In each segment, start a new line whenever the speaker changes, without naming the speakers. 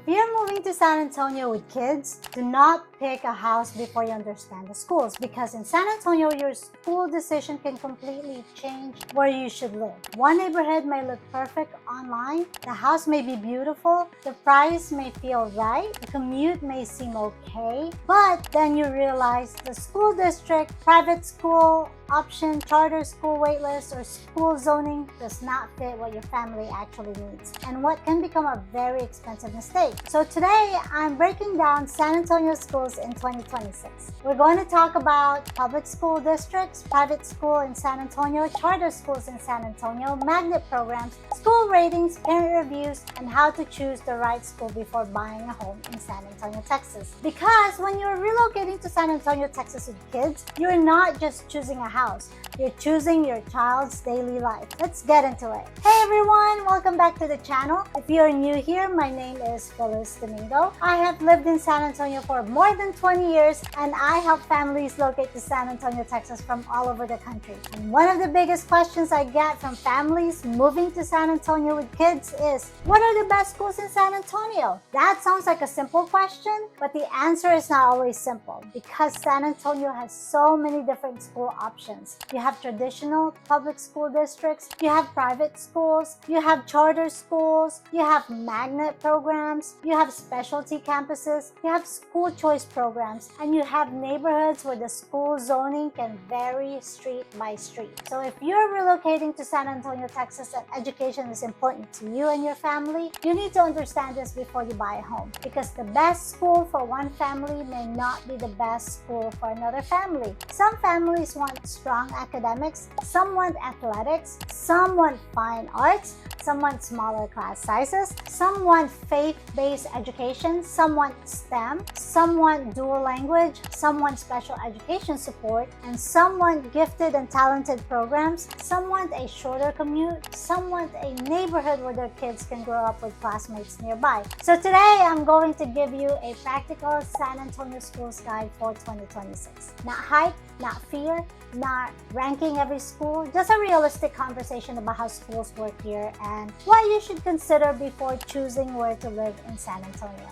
you're moving to San Antonio with kids, do not pick a house before you understand the schools, because in San Antonio, your school decision can completely change where you should live. One neighborhood may look perfect online, the house may be beautiful, the price may feel right, the commute may seem okay, but then you realize the school district, private school option, charter school waitlist, or school zoning does not fit what your family actually needs, and what can become a very expensive mistake. So today, I'm breaking down San Antonio schools in 2026. We're going to talk about public school districts, private school in San Antonio, charter schools in San Antonio, magnet programs, school ratings, parent reviews, and how to choose the right school before buying a home in San Antonio, Texas. Because when you're relocating to San Antonio, Texas with kids, you're not just choosing a house, you're choosing your child's daily life. Let's get into it. Hey everyone, welcome back to the channel. If you're new here, my name is Phyllis Domingo. I have lived in San Antonio for more than 20 years, and I help families locate to San Antonio, Texas from all over the country. And one of the biggest questions I get from families moving to San Antonio with kids is, what are the best schools in San Antonio? That sounds like a simple question, but the answer is not always simple, because San Antonio has so many different school options. You have traditional public school districts, you have private schools, you have charter schools, you have magnet programs, you have specialty campuses, you have school choice programs, and you have neighborhoods where the school zoning can vary street by street. So if you're relocating to San Antonio, Texas, and education is important to you and your family, you need to understand this before you buy a home, because the best school for one family may not be the best school for another family. Some families want strong academics, some want athletics, some want fine arts, some want smaller class sizes, some want faith-based education, some want STEM, some want dual language, some want special education support, and some want gifted and talented programs, some want a shorter commute, some want a neighborhood where their kids can grow up with classmates nearby. So today, I'm going to give you a practical San Antonio schools guide for 2026. Not hype, not fear, not ranking every school, just a realistic conversation about how schools work here and what you should consider before choosing where to live in San Antonio.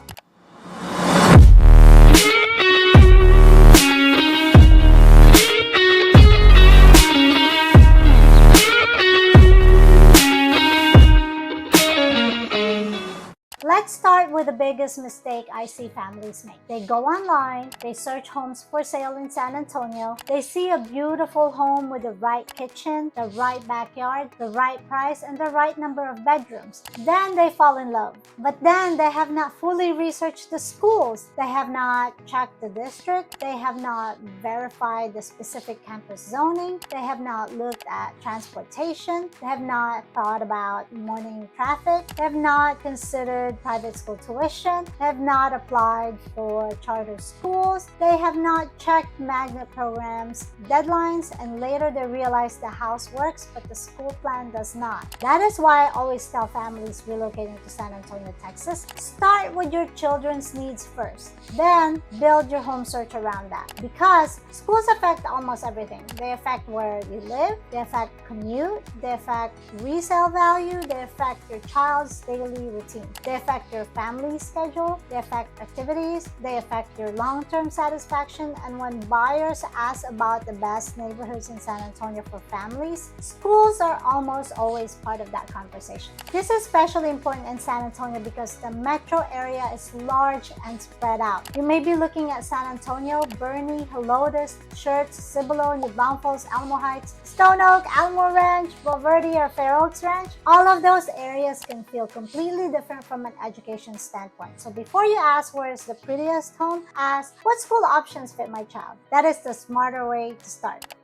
Let's start with the biggest mistake I see families make. They go online, they search homes for sale in San Antonio, they see a beautiful home with the right kitchen, the right backyard, the right price, and the right number of bedrooms. Then they fall in love. But then they have not fully researched the schools. They have not checked the district. They have not verified the specific campus zoning. They have not looked at transportation. They have not thought about morning traffic. They have not considered private school tuition, have not applied for charter schools, they have not checked magnet programs, deadlines, and later they realize the house works but the school plan does not. That is why I always tell families relocating to San Antonio, Texas, start with your children's needs first, then build your home search around that, because schools affect almost everything. They affect where you live, they affect commute, they affect resale value, they affect your child's daily routine, they affect your family schedule, they affect activities, they affect your long-term satisfaction, and when buyers ask about the best neighborhoods in San Antonio for families, schools are almost always part of that conversation. This is especially important in San Antonio because the metro area is large and spread out. You may be looking at San Antonio, Boerne, Helotes, Schertz, Cibolo, New Braunfels, Alamo Heights, Stone Oak, Alamo Ranch, Valverde, or Fair Oaks Ranch. All of those areas can feel completely different from an education standpoint. So before you ask where is the prettiest home, ask what school options fit my child. That is the smarter way to start.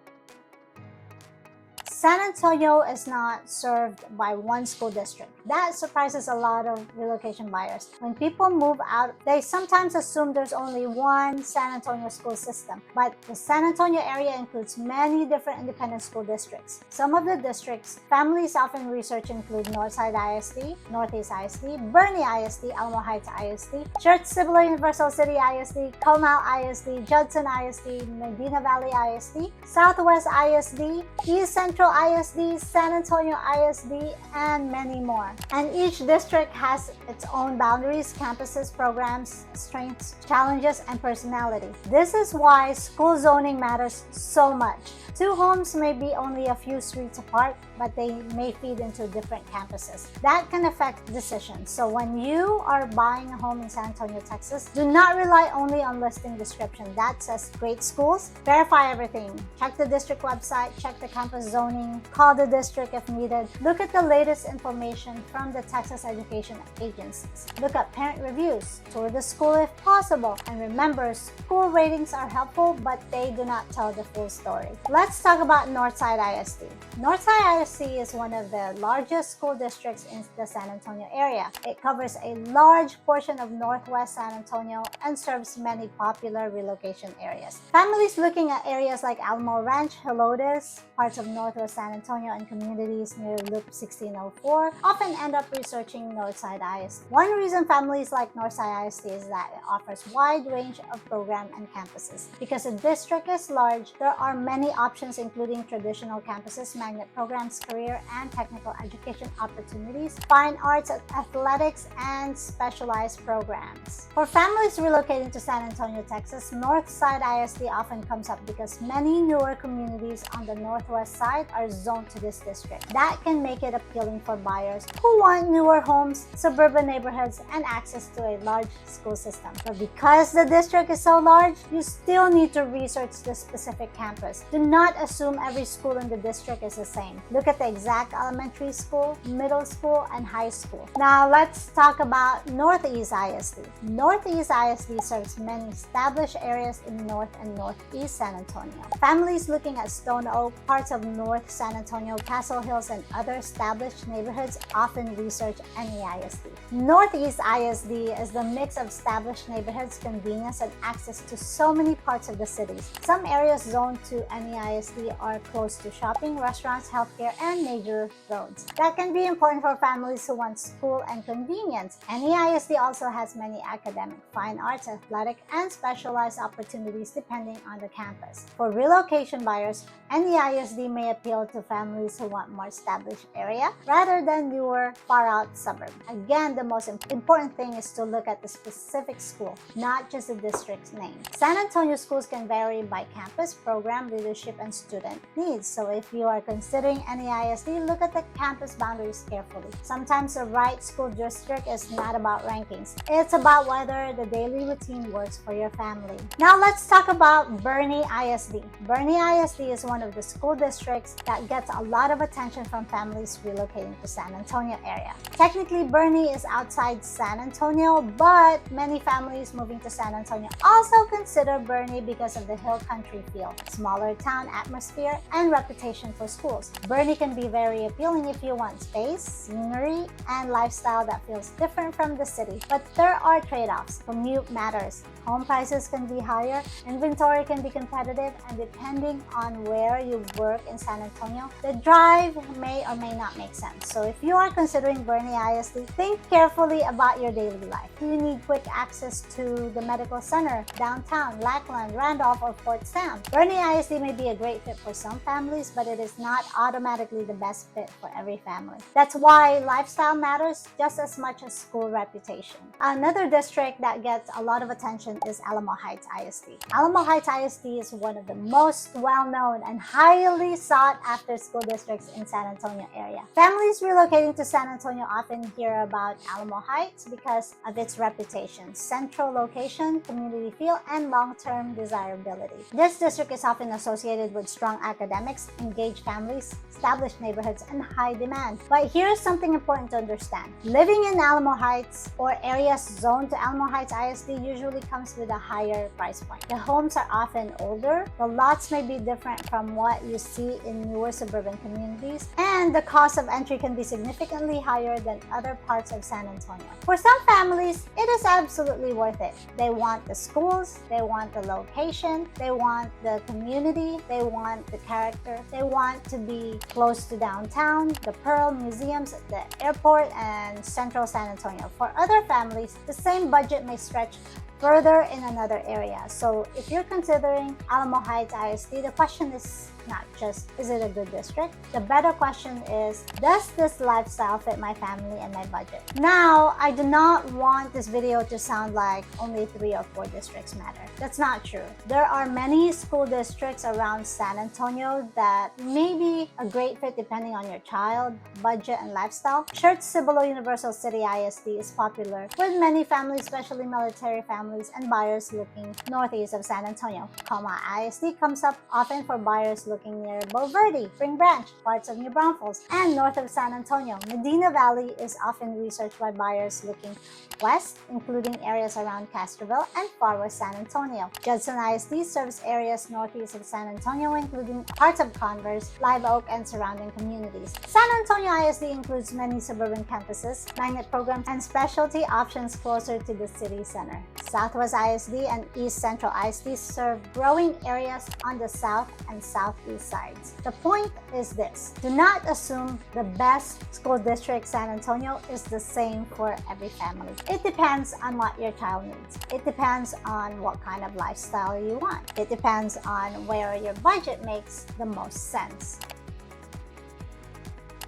San Antonio is not served by one school district. That surprises a lot of relocation buyers. When people move out, they sometimes assume there's only one San Antonio school system, but the San Antonio area includes many different independent school districts. Some of the districts families often research include Northside ISD, Northeast ISD, Boerne ISD, Alamo Heights ISD, Schertz Cibolo Universal City ISD, Commute ISD, Judson ISD, Medina Valley ISD, Southwest ISD, East Central Glendale ISD, San Antonio ISD, and many more. And each district has its own boundaries, campuses, programs, strengths, challenges, and personality. This is why school zoning matters so much. Two homes may be only a few streets apart, but they may feed into different campuses. That can affect decisions. So when you are buying a home in San Antonio, Texas, do not rely only on listing description that says great schools. Verify everything. Check the district website, check the campus zoning, call the district if needed. Look at the latest information from the Texas education agencies. Look at parent reviews, tour the school if possible, and remember, school ratings are helpful, but they do not tell the full story. Let's talk about Northside ISD. Northside ISD is one of the largest school districts in the San Antonio area. It covers a large portion of northwest San Antonio and serves many popular relocation areas. Families looking at areas like Alamo Ranch, Helotes, parts of northwest San Antonio, and communities near Loop 1604 often end up researching Northside ISD. One reason families like Northside ISD is that it offers a wide range of programs and campuses. Because the district is large, there are many options including traditional campuses, magnet programs, career and technical education opportunities, fine arts, athletics, and specialized programs. For families relocating to San Antonio, Texas, Northside ISD often comes up because many newer communities on the northwest side are zoned to this district. That can make it appealing for buyers who want newer homes, suburban neighborhoods, and access to a large school system. But because the district is so large, you still need to research the specific campus. Do not assume every school in the district is the same. Look at the exact elementary school, middle school, and high school. Now let's talk about Northeast ISD. Northeast ISD serves many established areas in North and Northeast San Antonio. Families looking at Stone Oak, parts of North San Antonio, Castle Hills, and other established neighborhoods often research NEISD. Northeast ISD is the mix of established neighborhoods, convenience, and access to so many parts of the cities. Some areas zoned to NEISD are close to shopping, restaurants, healthcare, and major roads. That can be important for families who want school and convenience. NEISD also has many academic, fine arts, athletic, and specialized opportunities depending on the campus. For relocation buyers, NEISD may appeal to families who want more established area rather than newer, far-out suburb. Again, the most important thing is to look at the specific school, not just the district's name. San Antonio schools can vary by campus, program, leadership, and student needs. So if you are considering NEISD, look at the campus boundaries carefully. Sometimes the right school district is not about rankings. It's about whether the daily routine works for your family. Now let's talk about Boerne ISD. Boerne ISD is one of the school districts that gets a lot of attention from families relocating to San Antonio area. Technically, Boerne is outside San Antonio, but many families moving to San Antonio also consider Boerne because of the hill country feel, smaller town atmosphere, and reputation for schools. Boerne can be very appealing if you want space, scenery, and lifestyle that feels different from the city. But there are trade-offs. Commute matters. Home prices can be higher, inventory can be competitive, and depending on where you work in San Antonio, the drive may or may not make sense. So if you are considering Boerne ISD, think carefully about your daily life. Do you need quick access to the medical center, downtown, Lackland, Randolph, or Fort Sam? Boerne ISD may be a great fit for some families, but it is not automatically the best fit for every family. That's why lifestyle matters just as much as school reputation. Another district that gets a lot of attention is Alamo Heights ISD. Alamo Heights ISD is one of the most well-known and highly sought-after school districts in San Antonio area. Families relocating to San Antonio often hear about Alamo Heights because of its reputation, central location, community feel, and long-term desirability. This district is often associated with strong academics, engaged families, established neighborhoods, and high demand. But here's something important to understand. Living in Alamo Heights or areas zoned to Alamo Heights ISD usually comes with a higher price point. The homes are often older, the lots may be different from what you see in newer suburban communities, and the cost of entry can be significantly higher than other parts of San Antonio. For some families, it is absolutely worth it. They want the schools, they want the location, they want the community, they want the character, they want to be close to downtown, the Pearl museums, the airport, and central San Antonio. For other families, the same budget may stretch further in another area. So if you're considering Alamo Heights ISD, the question is not just, is it a good district? The better question is, does this lifestyle fit my family and my budget? Now, I do not want this video to sound like only 3 or 4 districts matter. That's not true. There are many school districts around San Antonio that may be a great fit depending on your child, budget, and lifestyle. Church Cibolo Universal City ISD is popular with many families, especially military families and buyers looking northeast of San Antonio. Commute ISD comes up often for buyers looking near Boerne, Spring Branch, parts of New Braunfels, and north of San Antonio. Medina Valley is often researched by buyers looking west, including areas around Castroville and far west San Antonio. Judson ISD serves areas northeast of San Antonio, including parts of Converse, Live Oak, and surrounding communities. San Antonio ISD includes many suburban campuses, magnet programs, and specialty options closer to the city center. Southwest ISD and East Central ISD serve growing areas on the south and southeast sides. The point is this: do not assume the best school district San Antonio is the same for every family. It depends on what your child needs. It depends on what kind of lifestyle you want. It depends on where your budget makes the most sense.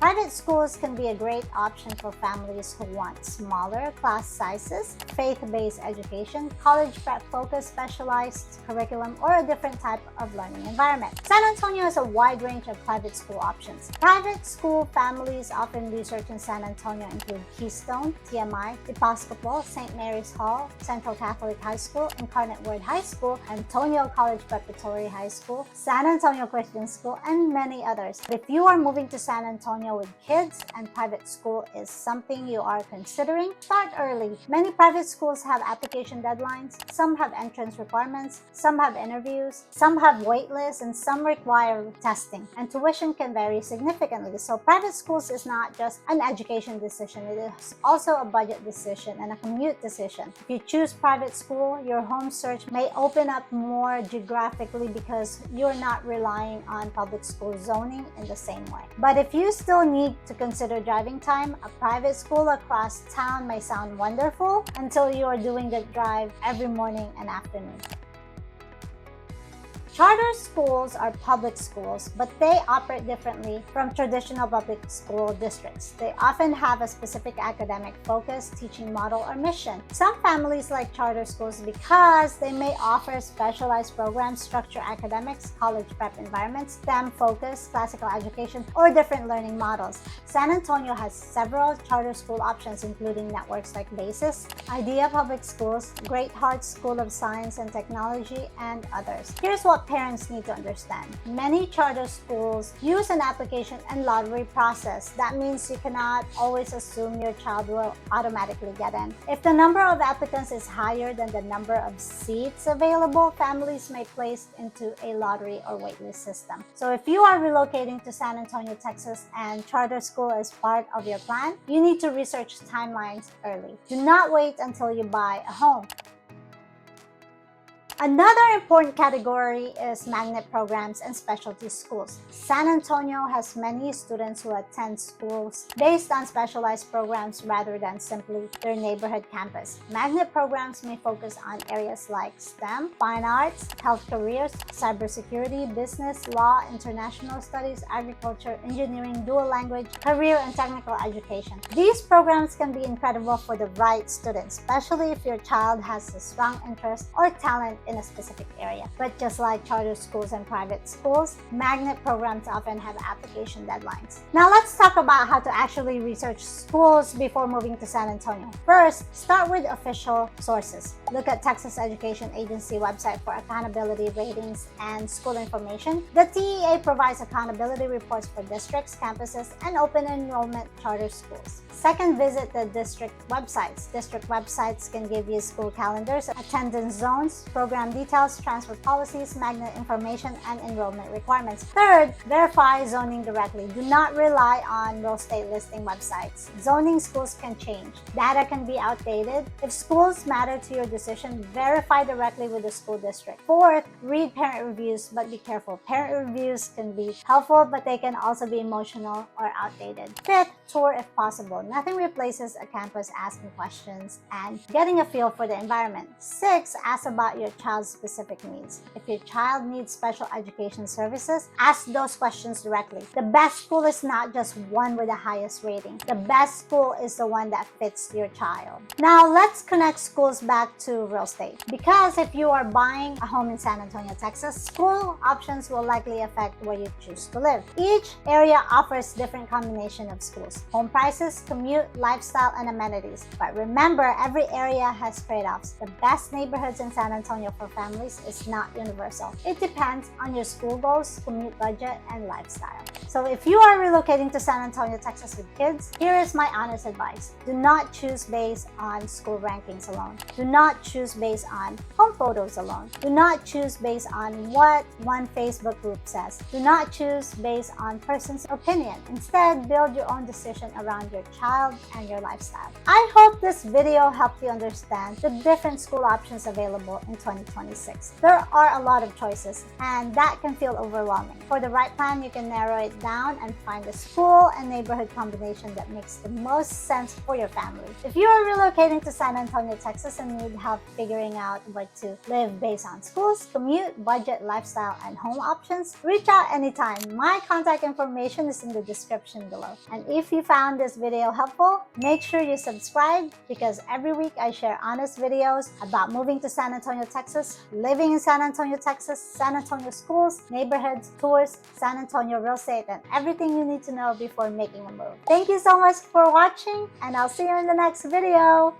Private schools can be a great option for families who want smaller class sizes, faith-based education, college prep-focused specialized curriculum, or a different type of learning environment. San Antonio has a wide range of private school options. Private school families often research in San Antonio include Keystone, TMI, Episcopal, St. Mary's Hall, Central Catholic High School, Incarnate Word High School, Antonio College Preparatory High School, San Antonio Christian School, and many others. If you are moving to San Antonio with kids and private school is something you are considering, start early. Many private schools have application deadlines, some have entrance requirements, some have interviews, some have wait lists, and some require testing. And tuition can vary significantly. So private schools is not just an education decision, it is also a budget decision and a commute decision. If you choose private school, your home search may open up more geographically because you're not relying on public school zoning in the same way. But if you still need to consider driving time, a private school across town may sound wonderful until you are doing the drive every morning and afternoon. Charter schools are public schools, but they operate differently from traditional public school districts. They often have a specific academic focus, teaching model, or mission. Some families like charter schools because they may offer specialized programs, structured academics, college prep environments, STEM focus, classical education, or different learning models. San Antonio has several charter school options, including networks like BASIS, Idea Public Schools, Great Hearts School of Science and Technology, and others. Here's what parents need to understand. Many charter schools use an application and lottery process. That means you cannot always assume your child will automatically get in. If the number of applicants is higher than the number of seats available, families may place into a lottery or waitlist system. So if you are relocating to San Antonio, Texas, and charter school is part of your plan, you need to research timelines early. Do not wait until you buy a home. Another important category is magnet programs and specialty schools. San Antonio has many students who attend schools based on specialized programs rather than simply their neighborhood campus. Magnet programs may focus on areas like STEM, fine arts, health careers, cybersecurity, business, law, international studies, agriculture, engineering, dual language, career, and technical education. These programs can be incredible for the right students, especially if your child has a strong interest or talent in a specific area. But just like charter schools and private schools, magnet programs often have application deadlines. Now let's talk about how to actually research schools before moving to San Antonio. First, start with official sources. Look at Texas Education Agency website for accountability ratings and school information. The TEA provides accountability reports for districts, campuses, and open enrollment charter schools. Second, visit the district websites. District websites can give you school calendars, attendance zones, program program details, transfer policies, magnet information, and enrollment requirements. Third, verify zoning directly. Do not rely on real estate listing websites. Zoning schools can change. Data can be outdated. If schools matter to your decision, verify directly with the school district. Fourth, read parent reviews, but be careful. Parent reviews can be helpful, but they can also be emotional or outdated. Fifth, tour if possible. Nothing replaces a campus asking questions and getting a feel for the environment. Six, ask about your child's specific needs. If your child needs special education services, ask those questions directly. The best school is not just one with the highest rating. The best school is the one that fits your child. Now, let's connect schools back to real estate. Because if you are buying a home in San Antonio, Texas, school options will likely affect where you choose to live. Each area offers different combination of schools, home prices, commute, lifestyle, and amenities. But remember, every area has trade-offs. The best neighborhoods in San Antonio for families is not universal. It depends on your school goals, commute budget, and lifestyle. So if you are relocating to San Antonio, Texas with kids, here is my honest advice. Do not choose based on school rankings alone. Do not choose based on home photos alone. Do not choose based on what one Facebook group says. Do not choose based on person's opinion. Instead, build your own decision around your child and your lifestyle. I hope this video helped you understand the different school options available in 2026. There are a lot of choices, and that can feel overwhelming. For the right plan, you can narrow it down and find a school and neighborhood combination that makes the most sense for your family. If you are relocating to San Antonio, Texas and need help figuring out where to live based on schools, commute, budget, lifestyle, and home options, reach out anytime. My contact information is in the description below. And if you found this video helpful, make sure you subscribe, because every week I share honest videos about moving to San Antonio, Texas, living in San Antonio, Texas, San Antonio schools, neighborhoods, tours, San Antonio real estate, and everything you need to know before making a move. Thank you so much for watching, and I'll see you in the next video.